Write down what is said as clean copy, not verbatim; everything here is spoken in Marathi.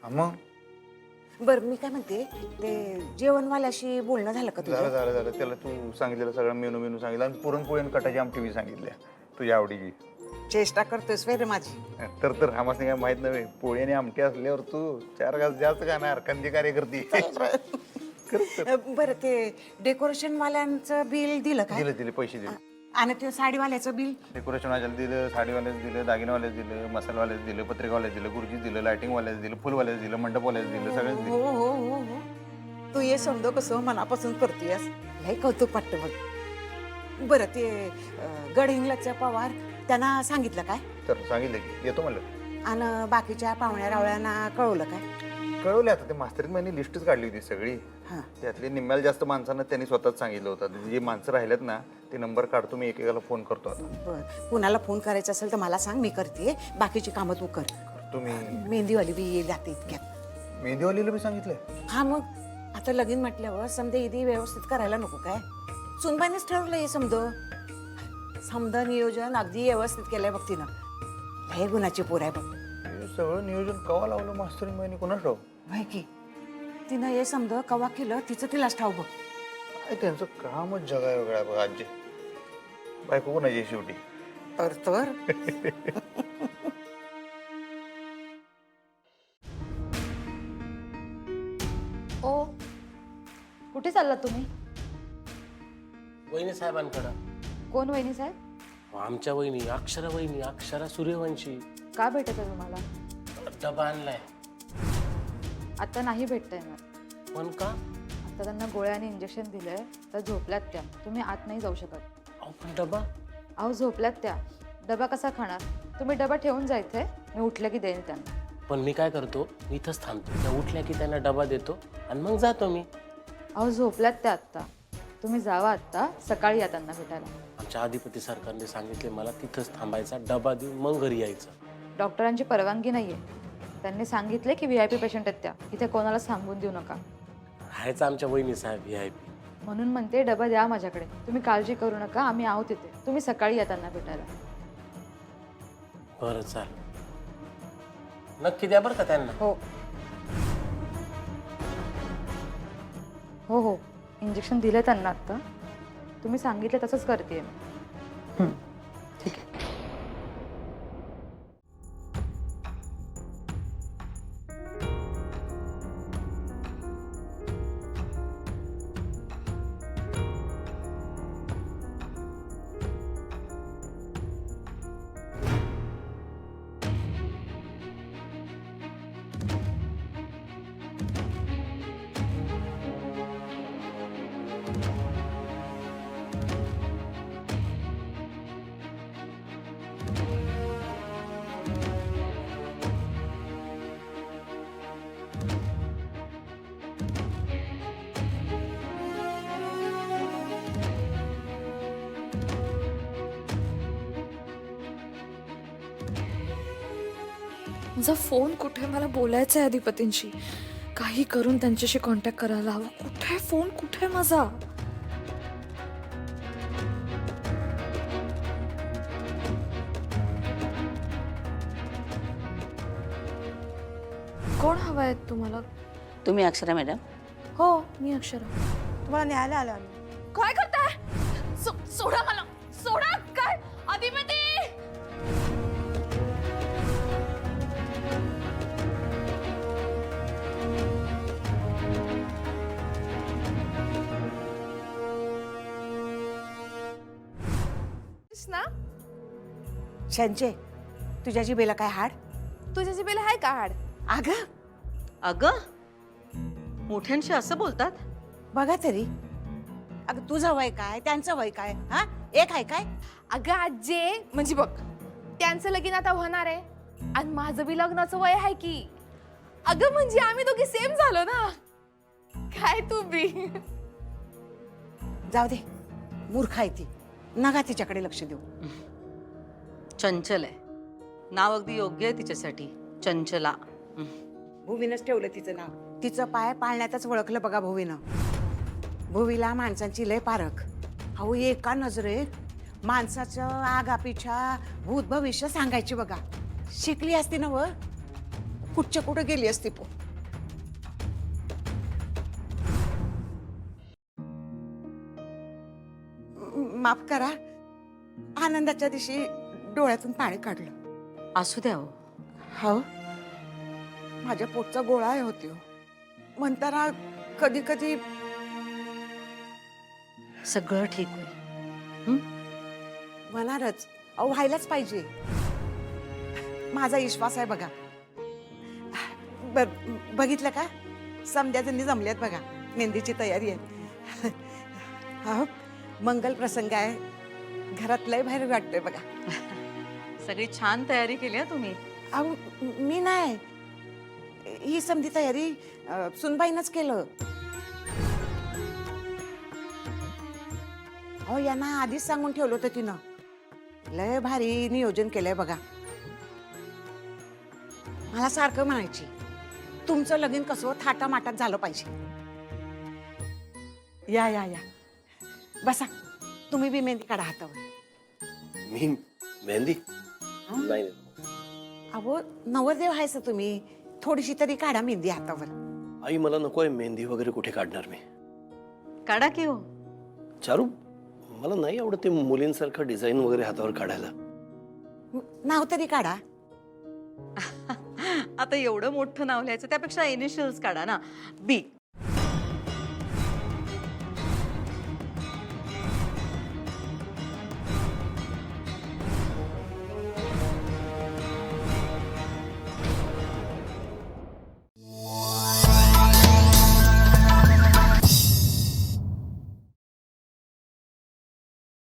मग बर मी काय म्हणते ते जेवणवाल्याशी बोलणं झालं का तुझं? झालं त्याला तू सांगितलेलं सगळं मेनू सांगितलं आणि पुरणपोळी आणि कटाची आमटी बी सांगितल्या तुझ्या आवडीची. चेष्टा करतोस वे रे माझी. तर आम्हाला काय माहित नव्हे, पोळी आणि आमटी असल्यावर तू 4 घास जास्त खाणार, कंदी कार्य करते. बरं ते डेकोरेशन वाल्यांचं बिल दिलं काय? दिले पैसे दिले. आणि ते साडीवाल्याचं बिल? डेकोरेशन वाल्याला दिलं, साडीवाल्याच दिलं, दागिनेवाल्याच दिलं, मसालवाल्याच दिलं, पत्रिकावाल्याच दिलं, गुरुजी दिलं, लायटिंगवाल्याच दिलं, फुलवाल्याच दिलं, मंडपवाल्याच दिलं, सगळ्यांच हो दिलं. हो हो हो तू ये समजो कसं मनापासून करतोयस, लय कौतुक वाटतं बघ. बरं ते गडहिंग्लजच्या पवार त्यांना सांगितलं काय? तर सांगितलं की येतो म्हणलं. आणि बाकीच्या पाहुण्या रावळ्यांना कळवलं काय? कळवले आता ते मास्तरीत महिने लिस्टच काढली होती सगळी. हां त्यातले निम्म्याला जास्त माणसांना त्यांनी स्वतःच सांगितलं होतं, जे माणसं राहिलेत ना ते नंबर काढतो मी, एकेकाला फोन करतो आता. बरं कुणाला फोन करायचा असेल तर मला सांग, मी करते. बाकीची कामं तू कर. तुम्ही मेहंदीवाली बी येईल जाते इतक्यात. मेहंदीवालीला बी सांगितलंय? हा मग आता लगीन म्हटल्यावर समजा इथे व्यवस्थित करायला नको काय? सुनबाईनेच ठरवलं हे समजा नियोजन अगदी व्यवस्थित केलंय बघ तिनं. हे गुणाची पोर आहे बघ. हे सगळं नियोजन कवा लावलं मास्तरीत महिने, कोणाच ठाऊ? माहिती की तिनं हे समजा कवा केलं तिचं तिलाच ठाऊ बघ. काय त्यांचं कामच जगा वेगळं आहे बघा. आजी बायको कोणाची शेवटी? तर ओ कुठे चाललात तुम्ही? वहिनी साहेबांकडं. कोण वहिनी साहेब? आमच्या वहिनी अक्षरा सूर्यवंशी. का भेटत आहे तुम्हाला? डबा आणलाय. आता नाही भेटता येणार. पण का? आता त्यांना गोळ्या आणि इंजेक्शन दिलंय तर झोपल्यात त्या. तुम्ही आत नाही जाऊ शकत. अहो पण डबा. अहो झोपल्यात त्या. डबा कसा खाणार? तुम्ही डबा ठेवून जायचंय, मी उठलं की देईन त्यांना. पण मी काय करतो, मी इथंच थांबतो. त्या उठल्या की त्यांना डबा देतो आणि मग जातो मी. अहो झोपल्यात त्या आत्ता. तुम्ही जावा आत्ता, सकाळी या त्यांना भेटायला. आमच्या अधिपती सरकारने सांगितले मला तिथंच थांबायचा, डबा देऊन मग घरी यायचं. डॉक्टरांची परवानगी नाहीये. त्यांनी सांगितले की VIP पेशंट आहेत त्या, इथे कोणाला सांगून देऊ नका. आहेच आमच्या वहिनी साहेब VIP. म्हणून म्हणते डबा द्या माझ्याकडे. तुम्ही काळजी करू नका, आम्ही आहोत तिथे. तुम्ही सकाळी या त्यांना भेटायला. बरं चाल. नक्की द्या बरं का त्यांना. हो हो हो इंजेक्शन दिलं त्यांना आत्ता. तुम्ही सांगितलं तसंच करते मी. ठीक आहे. माझा फोन कुठे? मला बोलायचं आहे अधिपतींशी. काही करून त्यांच्याशी कॉन्टॅक्ट करायला हवं. कुठे फोन? कुठे माझा? कोण हवं आहे तुम्हाला? तुम्ही अक्षरा मॅडम? हो मी अक्षरा. तुम्हाला न्यायला आलो आम्ही. काय करताय? सोडा मला. सोडा. काय अधिपती? ना शंचे तुझ्या जिभेला काय हाड? तुझ्या जिभेला आहे का हाड? अगं अगं मोठ्यांशी असं बोलतात? बघा तरी. अगं तुझं वय काय, त्यांचं वय काय? हा एक आहे काय? अगं आजे म्हणजे बघ, त्यांचं लगीन आता होणार आहे आणि माझं बी लग्नाचं वय आहे की. अगं म्हणजे आम्ही दोघी सेम झालो ना. काय तू बी. जाऊ दे, मूर्ख आहे ती. नका तिच्याकडे लक्ष देऊ. चंचल आहे. नाव अगदी योग्य आहे तिच्यासाठी, चंचला. भुवीनंच ठेवलं तिचं नाव. तिचं पाय पाळण्यातच ओळखलं बघा भुवीनं. भुवीला माणसांची लय पारख. अहो एका नजरेत माणसाचं आगापिछा भूत भविष्य सांगायची बघा. शिकली असती ना व. कुठच्या कुठं गेली असती पो. माफ करा, आनंदाच्या दिवशी डोळ्यातून पाणी काढलं. असू द्या हो. हो, माझ्या पोटचा गोळा आहे होती हो. म्हणताना कधी कधी सगळं ठीक होईल. होणारच. अहो, व्हायलाच पाहिजे. माझा विश्वास आहे बघा. बघितलं का, समध्या जणी जमल्यात बघा. मेहंदीची तयारी आहे. हा, मंगल प्रसंग आहे. घरात लय बाहेर वाटतंय बघा. सगळी छान तयारी केली आहे तुम्ही. अहो, मी नाही, ही समधी तयारी सुनबाईनच केलं. अहो, यांना आधीच सांगून ठेवलं होतं तिनं. लय भारी नियोजन केलंय बघा. मला सारखं म्हणायची, तुमचं लगीन कसं थाटामाटात झालं पाहिजे. या या या, बसा. तुम्ही बी मेहंदी काढा हातावर. मी मेहंदी नाही. अहो, नवरदेव आहेस तुम्ही, थोडीशी तरी काढा मेहंदी हातावर. आई मला नको आहे मेहंदी वगैरे, कुठे काढणार मी. काढा की हो. चारू, मला नाही आवडत ते मुलींसारखं डिझाईन वगैरे हातावर काढायला. नाव तरी काढा. आता एवढं मोठं नाव लिहायचं, त्यापेक्षा इनिशियल्स काढा ना. बी.